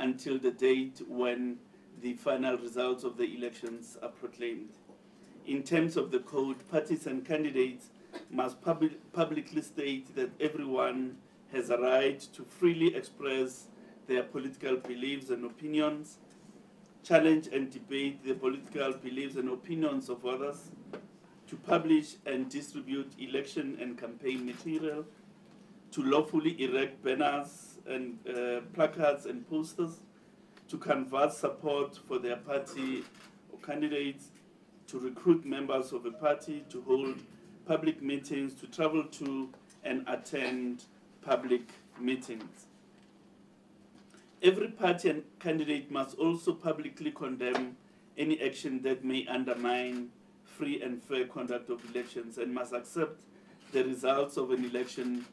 until the date when the final results of the elections are proclaimed. In terms of the code, parties and candidates must publicly state that everyone has a right to freely express their political beliefs and opinions, challenge and debate the political beliefs and opinions of others, to publish and distribute election and campaign material, to lawfully erect banners and placards and posters, to canvass support for their party or candidates, to recruit members of a party, to hold public meetings, to travel to and attend public meetings. Every party and candidate must also publicly condemn any action that may undermine free and fair conduct of elections and must accept the results of an election,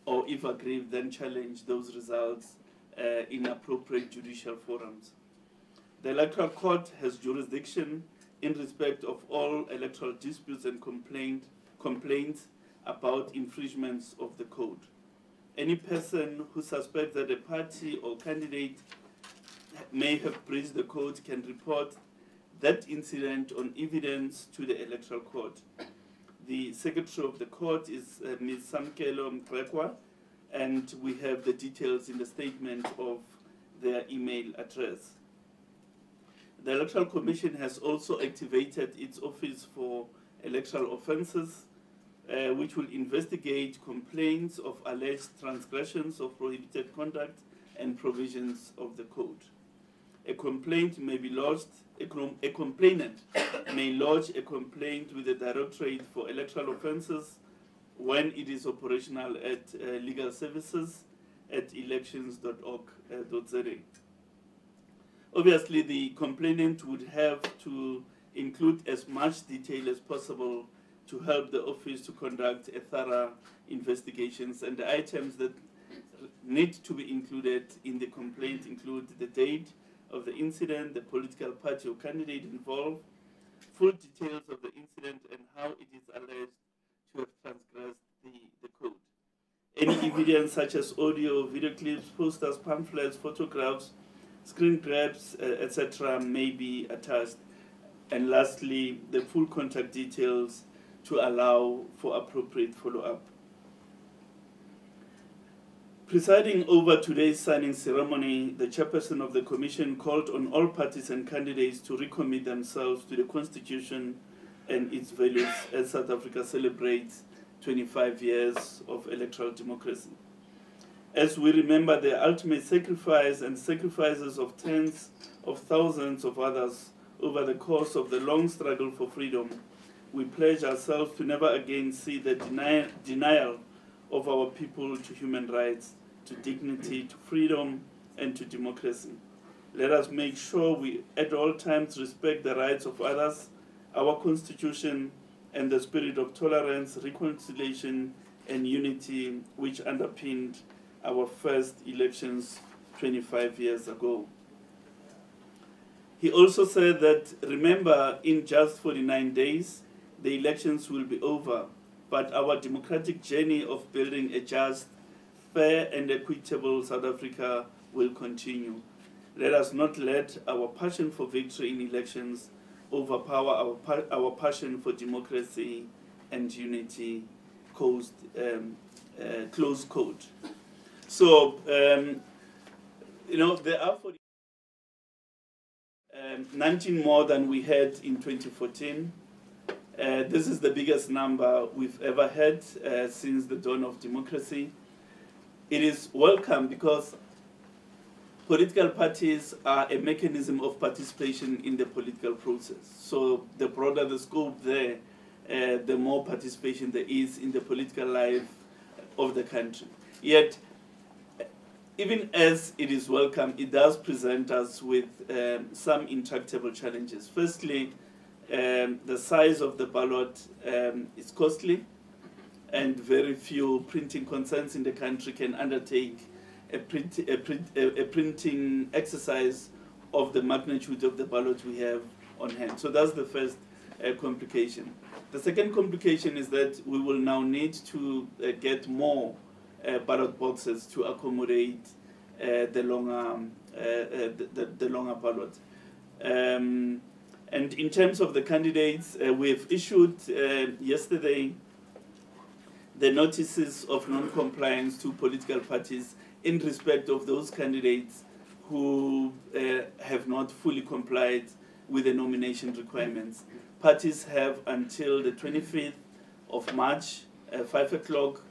or if aggrieved, then challenge those results in appropriate judicial forums. The Electoral Court has jurisdiction in respect of all electoral disputes and complaints about infringements of the code. Any person who suspects that a party or candidate may have breached the code can report that incident on evidence to the Electoral Court. The Secretary of the Court is Ms. Samkelo Mkrekwa, and we have the details in the statement of their email address. The Electoral Commission has also activated its Office for Electoral Offences, which will investigate complaints of alleged transgressions of prohibited conduct and provisions of the code. A complainant may lodge a complaint with the Directorate for Electoral Offences when it is operational at legal services at elections.org.za. Obviously, the complainant would have to include as much detail as possible to help the office to conduct a thorough investigations, and the items that need to be included in the complaint include the date of the incident, the political party or candidate involved, full details of the incident and how it is alleged to have transgressed the code. Any evidence such as audio, video clips, posters, pamphlets, photographs, screen grabs, etc. may be attached. And lastly, the full contact details to allow for appropriate follow-up. Presiding over today's signing ceremony, the chairperson of the Commission called on all parties and candidates to recommit themselves to the Constitution and its values as South Africa celebrates 25 years of electoral democracy. As we remember the ultimate sacrifice and sacrifices of tens of thousands of others over the course of the long struggle for freedom, we pledge ourselves to never again see the denial of our people to human rights, to dignity, to freedom, and to democracy. Let us make sure we at all times respect the rights of others, our Constitution, and the spirit of tolerance, reconciliation, and unity which underpinned our first elections 25 years ago. He also said that, remember, in just 49 days, the elections will be over, but our democratic journey of building a just, fair, and equitable South Africa will continue. Let us not let our passion for victory in elections overpower our passion for democracy and unity, close quote. So, there are 19 more than we had in 2014. This is the biggest number we've ever had since the dawn of democracy. It is welcome because political parties are a mechanism of participation in the political process. So the broader the scope there, the more participation there is in the political life of the country. Yet, even as it is welcome, it does present us with some intractable challenges. Firstly, the size of the ballot is costly, and very few printing concerns in the country can undertake a printing exercise of the magnitude of the ballot we have on hand. So that's the first complication. The second complication is that we will now need to get more ballot boxes to accommodate the longer the longer ballot. And in terms of the candidates, we've issued yesterday the notices of non-compliance to political parties in respect of those candidates who have not fully complied with the nomination requirements. Parties have until the 25th of March, 5 o'clock,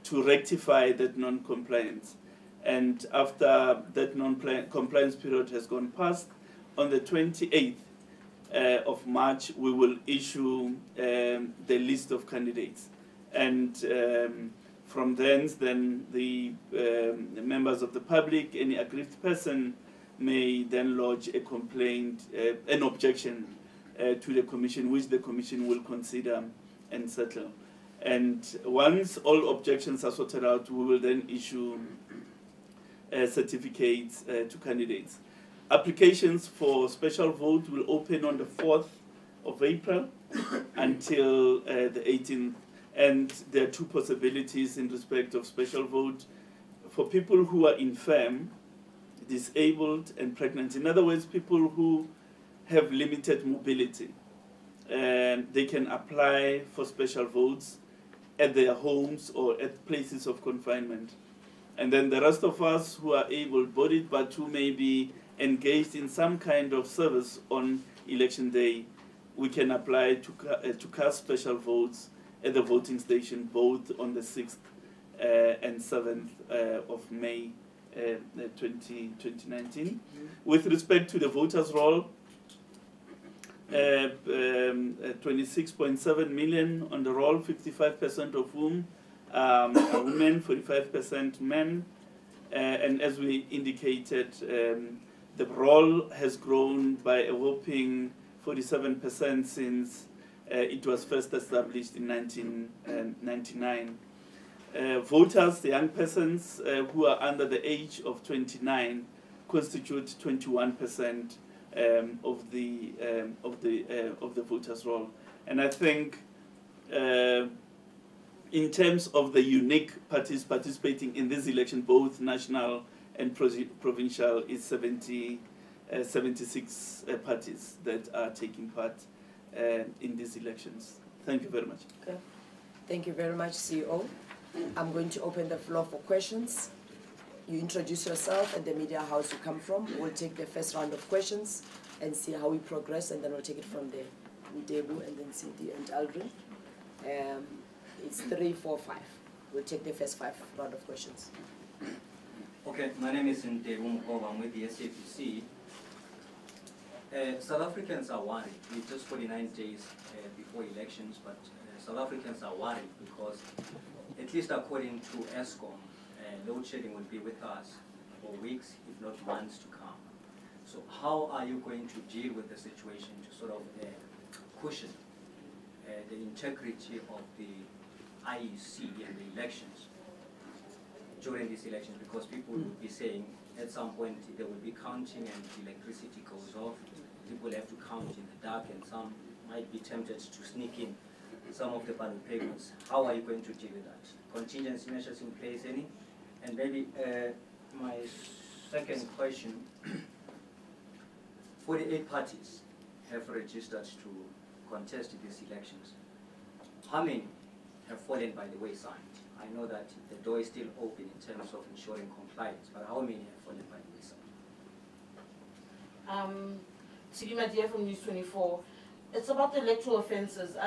to rectify that non-compliance. And after that non-compliance period has gone past, on the 28th of March, we will issue the list of candidates. And from then the members of the public, any aggrieved person, may then lodge a complaint, an objection to the Commission, which the Commission will consider and settle. And once all objections are sorted out, we will then issue certificates to candidates. Applications for special vote will open on the 4th of April until the 18th. And there are two possibilities in respect of special vote. For people who are infirm, disabled, and pregnant, in other words, people who have limited mobility, they can apply for special votes at their homes or at places of confinement. And then the rest of us who are able-bodied but who may be engaged in some kind of service on election day, we can apply to cast special votes at the voting station, both on the 6th and 7th of May 2019. With respect to the voters' roll, 26.7 million on the roll, 55% of whom are women, 45% men. And as we indicated, the roll has grown by a whopping 47% since it was first established in 1999. Voters, the young persons who are under the age of 29, constitute 21% of the voters' roll. And I think in terms of the unique parties participating in this election, both national and provincial, is 76 parties that are taking part in these elections. Thank you very much. Okay. Thank you very much, CEO. I'm going to open the floor for questions. You introduce yourself and the media house you come from. We'll take the first round of questions and see how we progress, and then we'll take it from there. Ndebu and then CD and Aldrin. It's 3, 4, 5. We'll take the first 5 round of questions. Okay, my name is Ndebu Mkova. I'm with the SABC. South Africans are worried. It's just 49 days before elections, but South Africans are worried because, at least according to ESCOM, load shedding will be with us for weeks, if not months to come. So how are you going to deal with the situation to sort of cushion the integrity of the IEC and the elections during these elections? Because people will be saying at some point there will be counting and the electricity goes off. People have to count in the dark, and some might be tempted to sneak in some of the ballot papers. How are you going to deal with that? Contingency measures in place, any? And maybe my second question, 48 parties have registered to contest these elections. How many have fallen by the wayside? I know that the door is still open in terms of ensuring compliance, but how many have fallen by the wayside? Sidi Madia from News 24. It's about the electoral offences.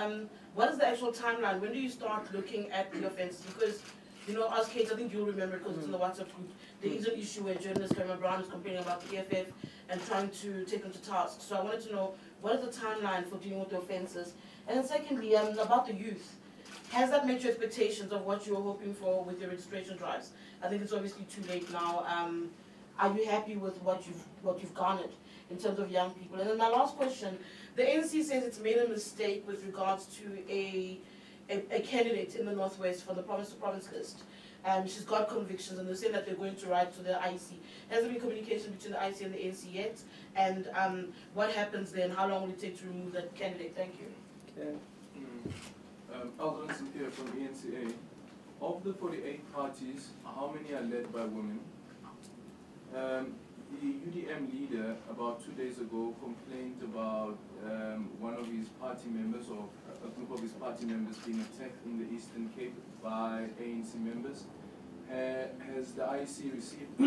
What is the actual timeline? When do you start looking at the offences? Because, you know, as Kate, I think you'll remember because it's in the WhatsApp group, there is an issue where journalist Cameron Brown is complaining about the EFF and trying to take them to task. So I wanted to know, what is the timeline for dealing with the offences? And then secondly, about the youth. Has that met your expectations of what you were hoping for with your registration drives? I think it's obviously too late now. Are you happy with what you've garnered in terms of young people? And then my last question, the ANC says it's made a mistake with regards to a candidate in the Northwest for the province-to-province list. She's got convictions, and they're saying that they're going to write to the IEC. Has there been communication between the IEC and the ANC yet? And what happens then? How long will it take to remove that candidate? Thank you. Okay. Aldrin here from ENCA. Of the 48 parties, how many are led by women? the UDM leader about 2 days ago complained about one of his party members, or a group of his party members, being attacked in the Eastern Cape by ANC members. Has the IEC received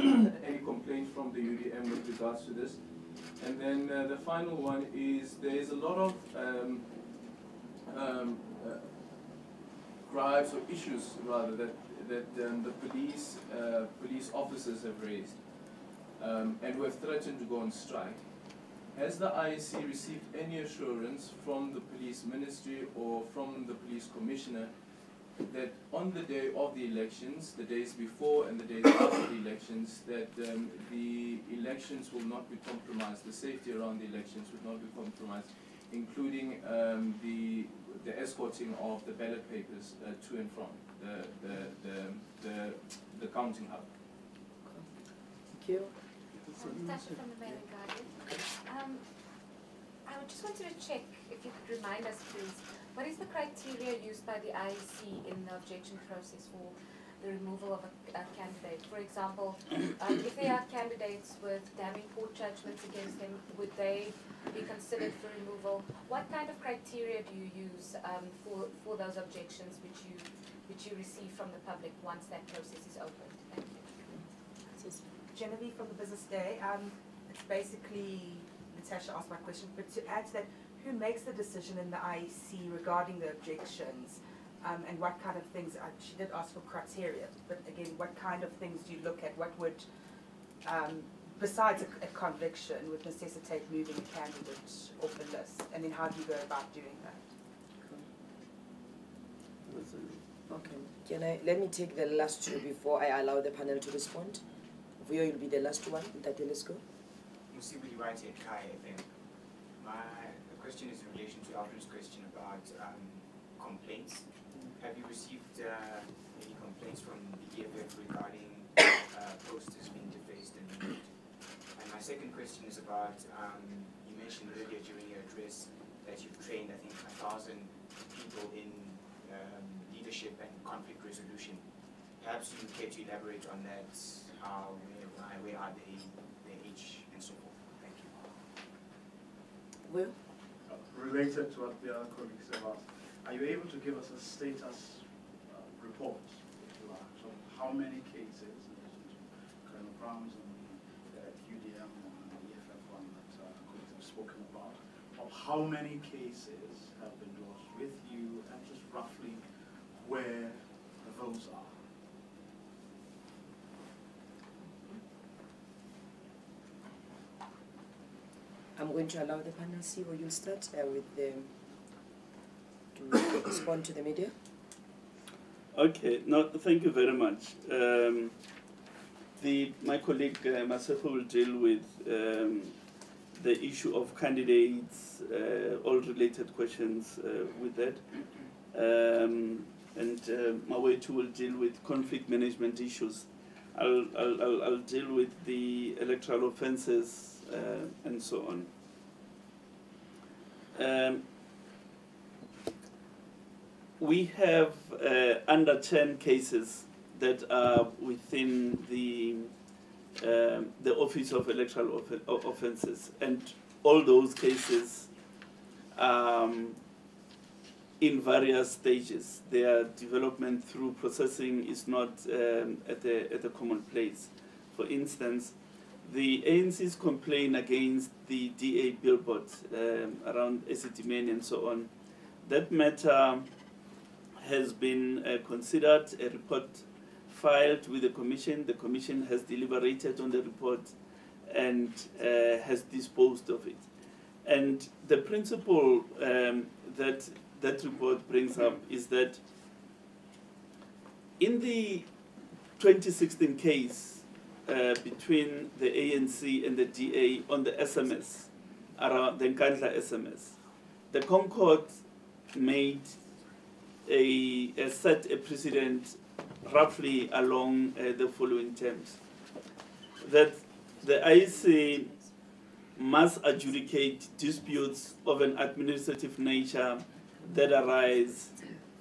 any complaint from the UDM with regards to this? And then the final one is there is a lot of gripes or issues rather that the police officers have raised and who have threatened to go on strike. Has the IEC received any assurance from the police ministry or from the police commissioner that on the day of the elections, the days before and the days after the elections, that the elections will not be compromised, the safety around the elections will not be compromised, including the escorting of the ballot papers to and from the counting hub? Thank you. Natasha from the Mail and Guardian. I just wanted to check, if you could remind us please, what is the criteria used by the IEC in the objection process for the removal of a candidate? For example, if there are candidates with damning court judgments against them, would they be considered for removal? What kind of criteria do you use for those objections which you receive from the public once that process is opened? Thank you. Genevieve from the Business Day. It's basically, Natasha asked my question, but to add to that, who makes the decision in the IEC regarding the objections, and what kind of things, she did ask for criteria, but again, what kind of things do you look at? What would, besides a conviction, would necessitate moving a candidate off the list? And then how do you go about doing that? Okay, let me take the last two before I allow the panel to respond. Vuyo, you'll be the last one. Tate, let's go. Musibuli White at Kai FM. The question is in relation to Alfred's question about complaints. Have you received any complaints from the EFF regarding posters being defaced and removed? And my second question is about, you mentioned earlier during your address that you've trained, I think, 1,000 people in leadership and conflict resolution. Perhaps you care to elaborate on that, how, where are they, their age, and so forth. Thank you. Will? Related to what the other colleagues have asked, are you able to give us a status report, if you like, so how many cases, in addition to Colonel Brown's and the UDM and the EFF one that colleagues have spoken about, of how many cases have been lodged with you, and just roughly where those are? I'm going to allow the panel see where you start with the to respond to the media. Okay, no, thank you very much. My colleague Masefo will deal with the issue of candidates, all related questions with that. And Mawetu will deal with conflict management issues. I'll deal with the electoral offences and so on. We have under 10 cases that are within the Office of Electoral Offences, and all those cases in various stages. Their development through processing is not at a common place. For instance, the ANC's complaint against the DA billboard around Esidimeni and so on, that matter has been considered, a report filed with the Commission. The Commission has deliberated on the report and has disposed of it. And the principle that report brings up is that in the 2016 case between the ANC and the DA on the SMS, around the Nkandla SMS, the Concord made set a precedent roughly along the following terms: that the IEC must adjudicate disputes of an administrative nature that arise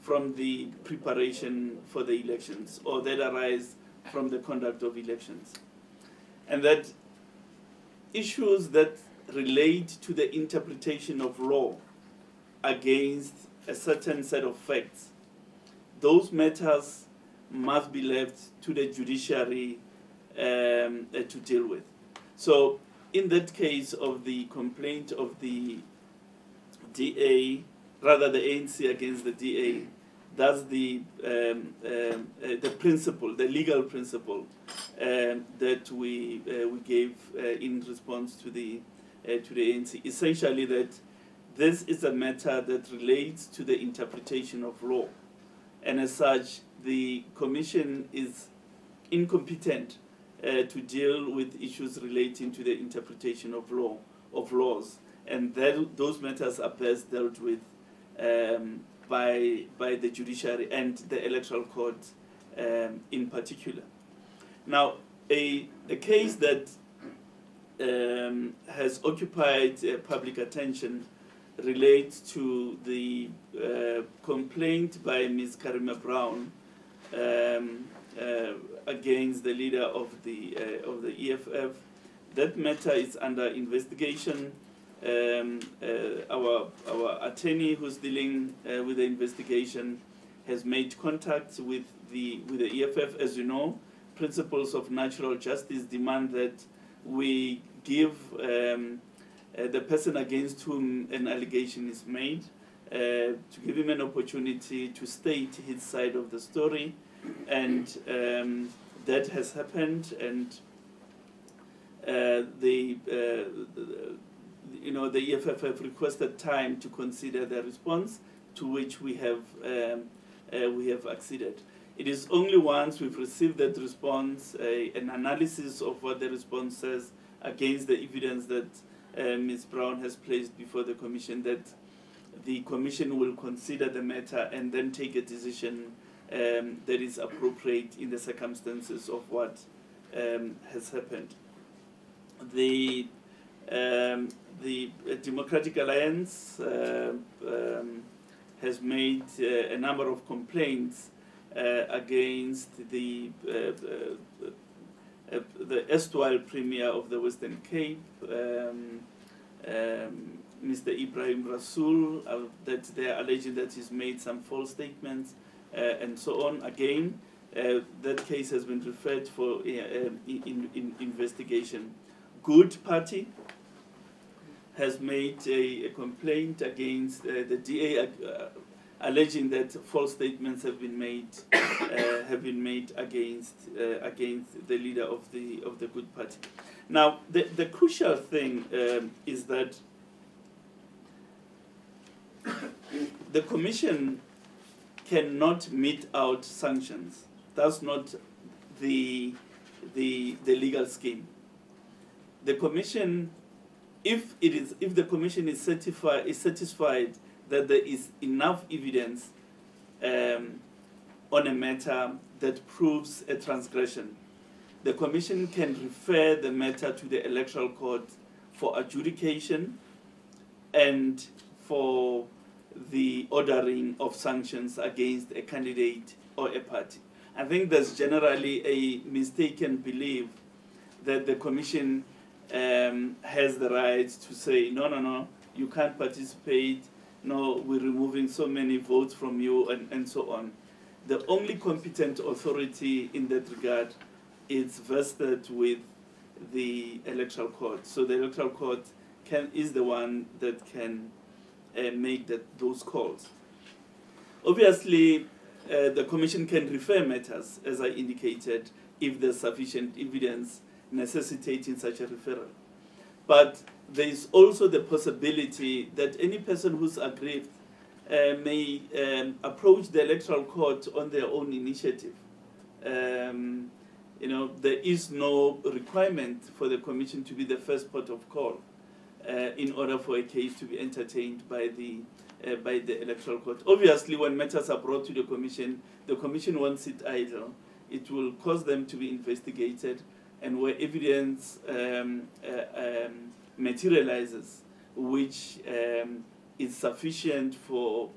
from the preparation for the elections or that arise from the conduct of elections. And that issues that relate to the interpretation of law against a certain set of facts, those matters must be left to the judiciary to deal with. So in that case of the complaint of the DA, rather the ANC against the DA, that's the principle, the legal principle that we gave in response to the ANC. Essentially, that this is a matter that relates to the interpretation of law, and as such, the Commission is incompetent to deal with issues relating to the interpretation of laws, and those matters are best dealt with by the judiciary and the electoral court in particular. Now, a case that has occupied public attention relates to the complaint by Ms. Karima Brown against the leader of the EFF. That matter is under investigation. Our attorney who's dealing with the investigation has made contact with the EFF. As you know, principles of natural justice demand that we give the person against whom an allegation is made to give him an opportunity to state his side of the story, and that has happened, and the EFF have requested time to consider the response, to which we have acceded. It is only once we've received that response, an analysis of what the response says against the evidence that Ms. Brown has placed before the Commission, that the Commission will consider the matter and then take a decision that is appropriate in the circumstances of what has happened. The Democratic Alliance has made a number of complaints against the erstwhile Premier of the Western Cape, Mr. Ibrahim Rasool, that they are alleging that he's made some false statements and so on. Again, that case has been referred for in investigation. Good Party has made a complaint against the DA, alleging that false statements have been made against the leader of the Good Party. Now, the crucial thing is that the Commission cannot mete out sanctions. That's not the legal scheme. The Commission, if the Commission is satisfied that there is enough evidence on a matter that proves a transgression, the Commission can refer the matter to the Electoral Court for adjudication and for the ordering of sanctions against a candidate or a party. I think there's generally a mistaken belief that the Commission has the right to say, no, you can't participate, no, we're removing so many votes from you, and so on. The only competent authority in that regard is vested with the Electoral Court. So the Electoral Court is the one that can make those calls. Obviously, the Commission can refer matters, as I indicated, if there's sufficient evidence necessitating such a referral. But there is also the possibility that any person who's aggrieved may approach the Electoral Court on their own initiative. There is no requirement for the Commission to be the first port of call in order for a case to be entertained by the Electoral Court. Obviously, when matters are brought to the Commission won't sit idle. It will cause them to be investigated, and where evidence materializes, which is sufficient to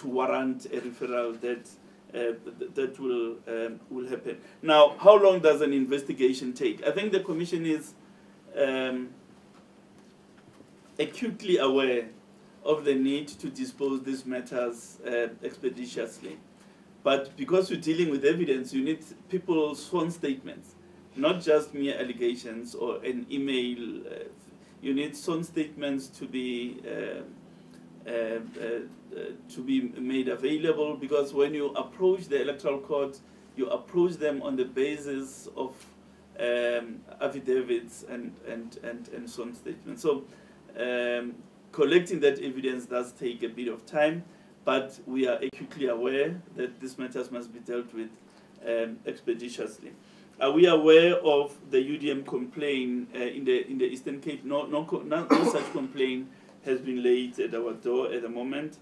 warrant a referral, that will happen. Now, how long does an investigation take? I think the Commission is acutely aware of the need to dispose these matters expeditiously. But because you're dealing with evidence, you need people's sworn statements, not just mere allegations or an email. You need sworn statements to be made available, because when you approach the Electoral Court, you approach them on the basis of affidavits and sworn statements. So collecting that evidence does take a bit of time, but we are acutely aware that these matters must be dealt with expeditiously. Are we aware of the UDM complaint in the Eastern Cape? No such complaint has been laid at our door at the moment.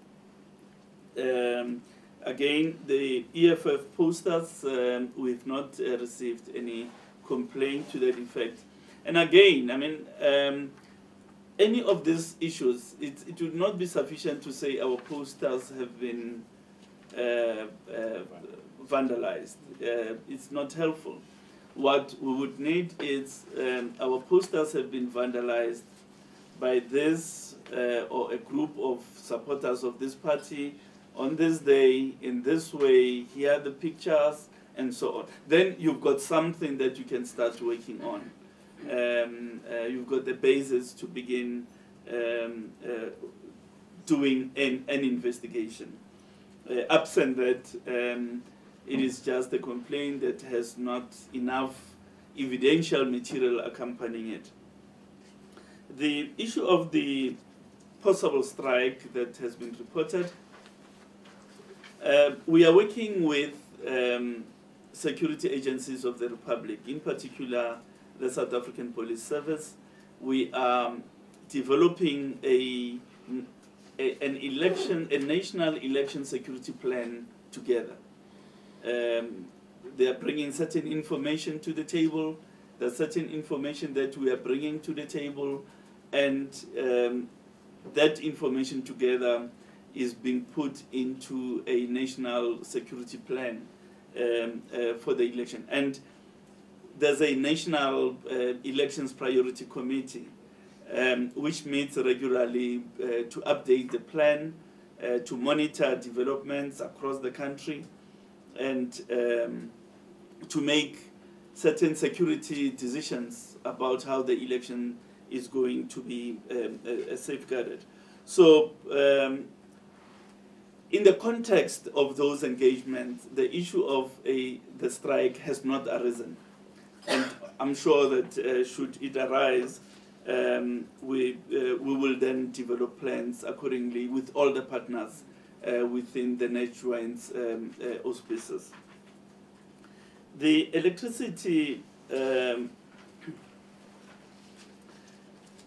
Again, the EFF posters, we've not received any complaint to that effect. And again, I mean, any of these issues, it would not be sufficient to say our posters have been vandalized. It's not helpful. What we would need is our posters have been vandalized by this or a group of supporters of this party on this day, in this way, here are the pictures, and so on. Then you've got something that you can start working on. You've got the basis to begin doing an investigation. Absent that, it is just a complaint that has not enough evidential material accompanying it. The issue of the possible strike that has been reported, we are working with security agencies of the Republic, in particular the South African Police Service. We are developing a national election security plan together. They are bringing certain information to the table. There's certain information that we are bringing to the table, and that information together is being put into a national security plan for the election. And there's a national elections priority committee which meets regularly to update the plan, to monitor developments across the country, and to make certain security decisions about how the election is going to be safeguarded. So in the context of those engagements, the issue of the strike has not arisen. And I'm sure that should it arise, we will then develop plans accordingly with all the partners within the NetJoin's auspices. The electricity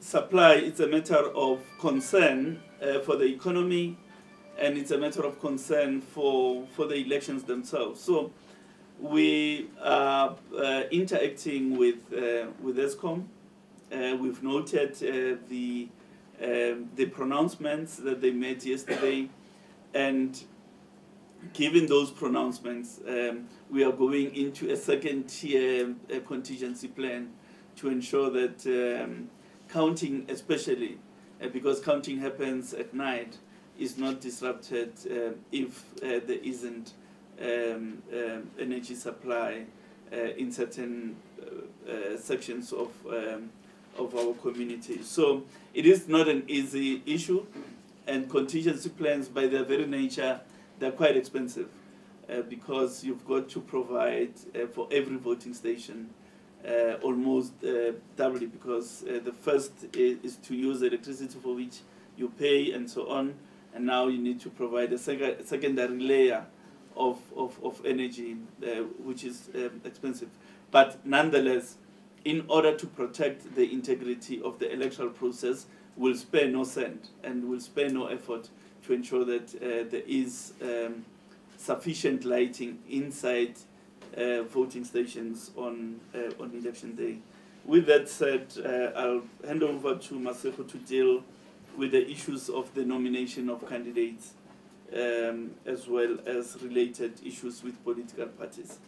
supply, it's a matter of concern for the economy, and it's a matter of concern for the elections themselves. So we are interacting with ESCOM. We've noted the pronouncements that they made yesterday, and given those pronouncements, we are going into a second-tier contingency plan to ensure that counting, especially because counting happens at night, is not disrupted if there isn't energy supply in certain sections of our community. So it is not an easy issue, and contingency plans by their very nature, they're quite expensive because you've got to provide for every voting station almost doubly, because the first is to use electricity for which you pay and so on, and now you need to provide a secondary layer of energy, which is expensive. But nonetheless, in order to protect the integrity of the electoral process, we'll spare no cent and we'll spare no effort to ensure that there is sufficient lighting inside voting stations on election day. With that said, I'll hand over to Maseko to deal with the issues of the nomination of candidates as well as related issues with political parties.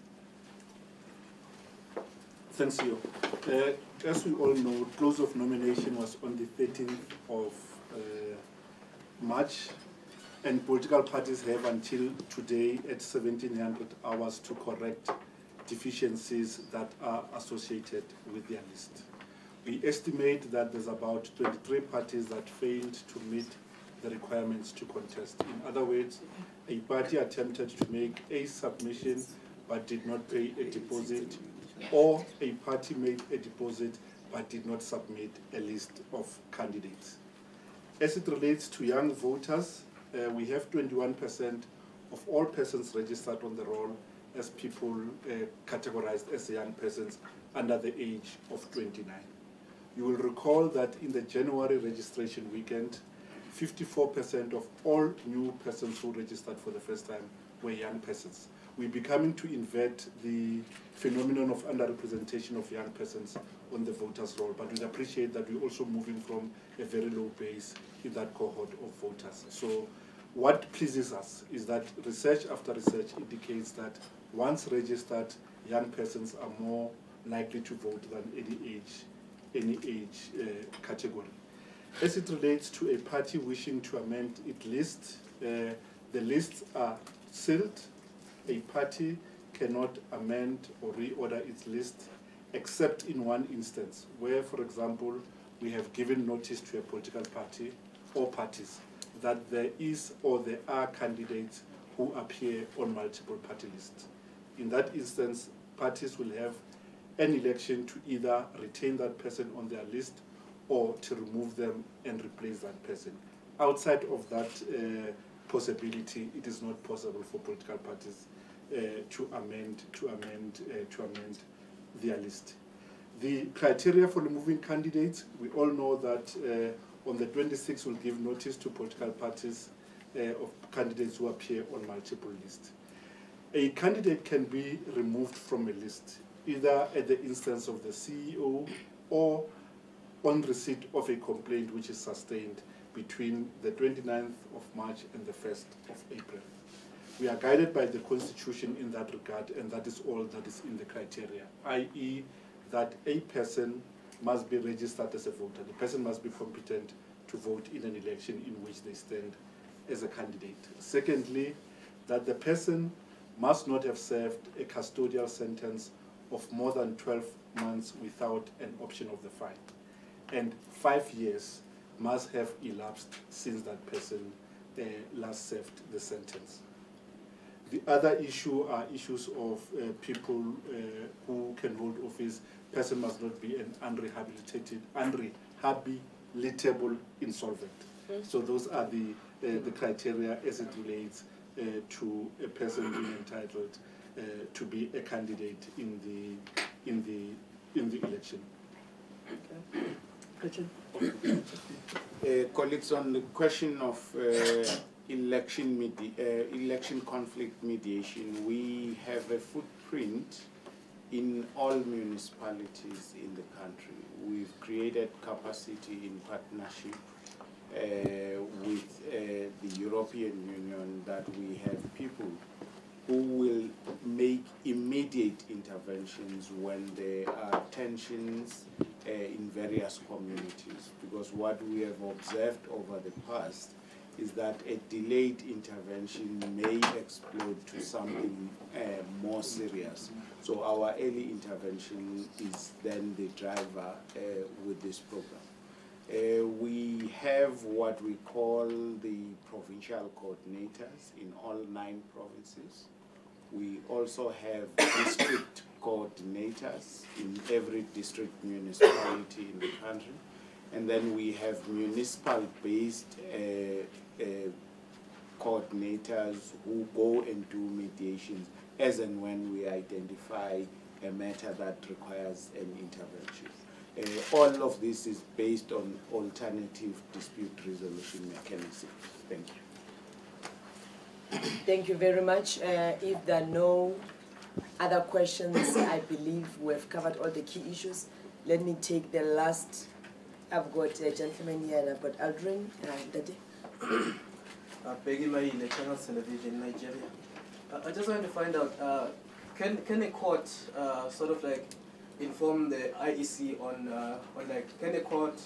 Thanks, you. as we all know, close of nomination was on the 13th of March, and political parties have until today at 1700 hours to correct deficiencies that are associated with their list. We estimate that there's about 23 parties that failed to meet the requirements to contest. In other words, a party attempted to make a submission but did not pay a deposit, or a party made a deposit but did not submit a list of candidates. As it relates to young voters, we have 21% of all persons registered on the roll as people categorized as young persons under the age of 29. You will recall that in the January registration weekend, 54% of all new persons who registered for the first time were young persons. We're becoming to invert the phenomenon of underrepresentation of young persons on the voters' roll, but we appreciate that we're also moving from a very low base in that cohort of voters. So what pleases us is that research after research indicates that once registered, young persons are more likely to vote than any age category. As it relates to a party wishing to amend its list, the lists are sealed. A party cannot amend or reorder its list except in one instance, where, for example, we have given notice to a political party or parties that there is or there are candidates who appear on multiple party lists. In that instance, parties will have an election to either retain that person on their list or to remove them and replace that person. Outside of that possibility, it is not possible for political parties to amend their list. The criteria for removing candidates, we all know that on the 26th we'll give notice to political parties of candidates who appear on multiple lists. A candidate can be removed from a list either at the instance of the CEO or on receipt of a complaint which is sustained between the 29th of March and the 1st of April. We are guided by the Constitution in that regard, and that is all that is in the criteria, i.e. that a person must be registered as a voter. The person must be competent to vote in an election in which they stand as a candidate. Secondly, that the person must not have served a custodial sentence of more than 12 months without an option of the fine. And 5 years must have elapsed since that person last served the sentence. The other issue are issues of people who can hold office. Person must not be an unrehabilitable insolvent. So those are the criteria as it relates to a person being entitled to be a candidate in the election. Question? Colleagues, on the question of election conflict mediation, we have a footprint in all municipalities in the country. We've created capacity in partnership with the European Union that we have people who will make immediate interventions when there are tensions in various communities. Because what we have observed over the past is that a delayed intervention may explode to something more serious. So our early intervention is then the driver with this program. We have what we call the provincial coordinators in all 9 provinces. We also have district coordinators in every district municipality in the country. And then we have municipal-based coordinaters who go and do mediations as and when we identify a matter that requires an intervention. All of this is based on alternative dispute resolution mechanisms. Thank you. Thank you very much. If there are no other questions, I believe we have covered all the key issues. Let me take the last. I've got a gentleman here and I've got Aldrin and Dade. Peggy Mai, Channel Television, Nigeria. I just wanted to find out, can a court sort of like inform the IEC on like, can the court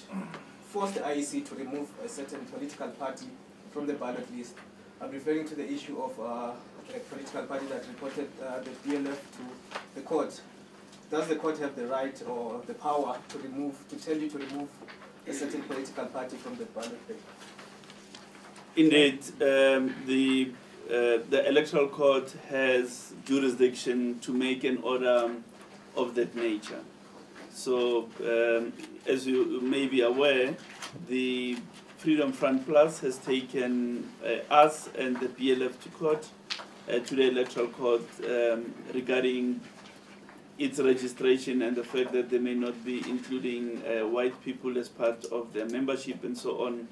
force the IEC to remove a certain political party from the ballot list? I'm referring to the issue of a political party that reported the BLF to the court. Does the court have the right or the power to tell you to remove a certain political party from the ballot paper? Indeed, the Electoral Court has jurisdiction to make an order of that nature. So, as you may be aware, the Freedom Front Plus has taken us and the BLF to court, to the Electoral Court, regarding its registration and the fact that they may not be including white people as part of their membership and so on.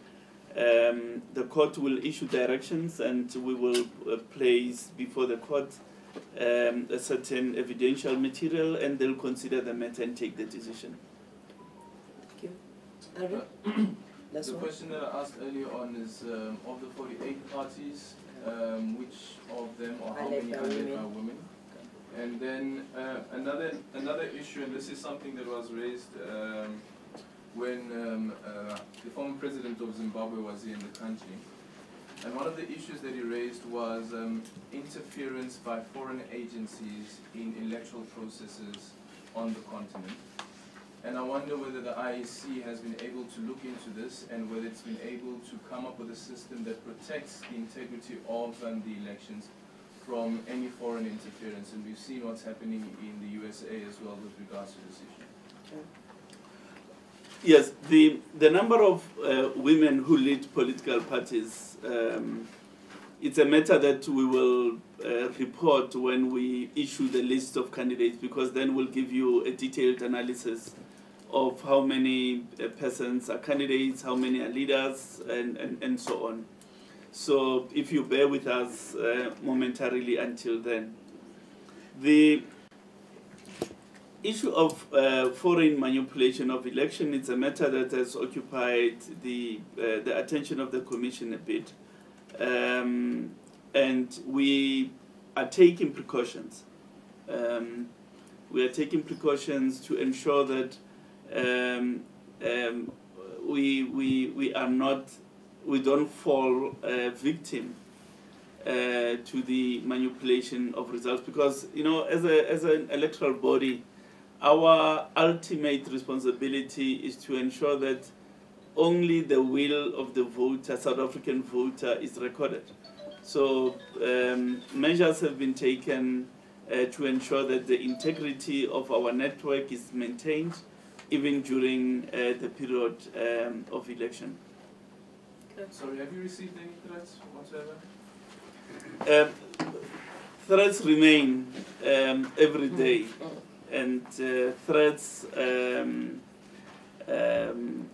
The court will issue directions, and we will place before the court a certain evidential material, and they'll consider the matter and take the decision. Thank you. Arvin? The question that I asked earlier on is, of the 48 parties, which of them or how many are led by women? And then another issue, and this is something that was raised when the former president of Zimbabwe was here in the country. And one of the issues that he raised was interference by foreign agencies in electoral processes on the continent. And I wonder whether the IEC has been able to look into this and whether it's been able to come up with a system that protects the integrity of the elections from any foreign interference. And we've seen what's happening in the USA as well with regards to this issue. Okay. Yes, the number of women who lead political parties, it's a matter that we will report when we issue the list of candidates, because then we'll give you a detailed analysis of how many persons are candidates, how many are leaders, and so on. So if you bear with us momentarily until then. The issue of foreign manipulation of election is a matter that has occupied the attention of the Commission a bit. And we are taking precautions. We are taking precautions to ensure that we don't fall victim to the manipulation of results, because as an electoral body, our ultimate responsibility is to ensure that only the will of the voter, South African voter, is recorded. So measures have been taken to ensure that the integrity of our network is maintained even during the period of election. Sorry, have you received any threats whatsoever? Threats remain every day, and threats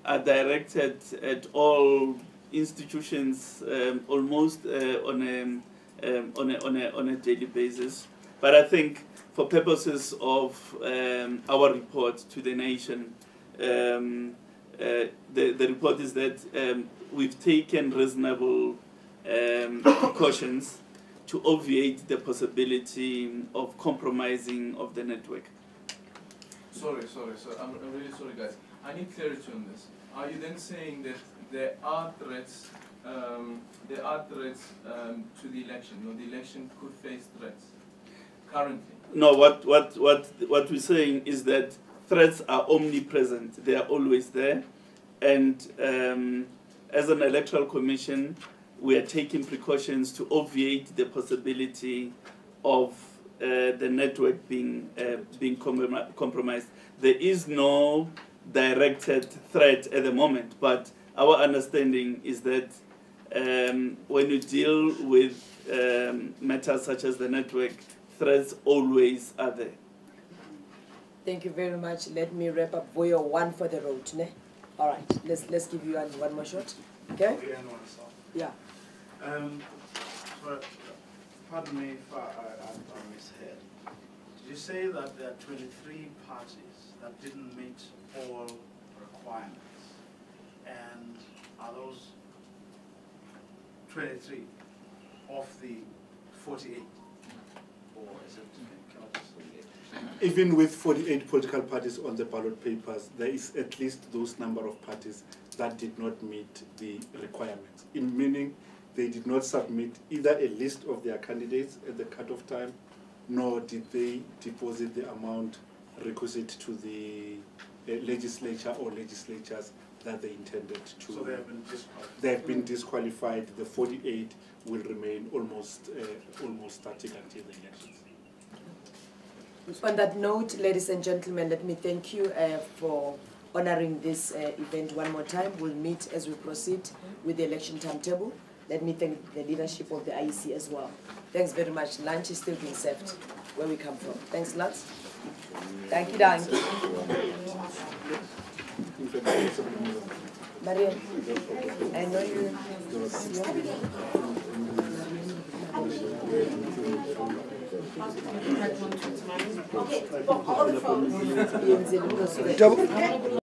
are directed at all institutions almost on a daily basis. But I think for purposes of our report to the nation, the report is that we've taken reasonable precautions to obviate the possibility of compromising of the network. Sorry. I'm really sorry, guys. I need clarity on this. Are you then saying that there are threats to the election, or the election could face threats currently? No, what we're saying is that threats are omnipresent. They are always there. And as an electoral commission, we are taking precautions to obviate the possibility of the network being compromised. There is no directed threat at the moment, but our understanding is that when you deal with matters such as the network, threats always are there. Thank you very much. Let me wrap up for your one for the road. Ne? All right, let's give you one more shot. Okay? Yeah. Pardon me if I misheard. Did you say that there are 23 parties that didn't meet all requirements? And are those 23 of the 48? Or is it, Even with 48 political parties on the ballot papers, there is at least those number of parties that did not meet the requirements, in meaning they did not submit either a list of their candidates at the cutoff time, nor did they deposit the amount requisite to the legislature or legislatures that they intended to. So they have been disqualified. They have been disqualified. The 48 will remain almost static until the elections. On that note, ladies and gentlemen, let me thank you for honoring this event one more time. We'll meet as we proceed with the election timetable. Let me thank the leadership of the IEC as well. Thanks very much. Lunch is still being served where we come from. Thanks lots. Thank you, Dan. Mariam, I know you. Okay, for all the folks.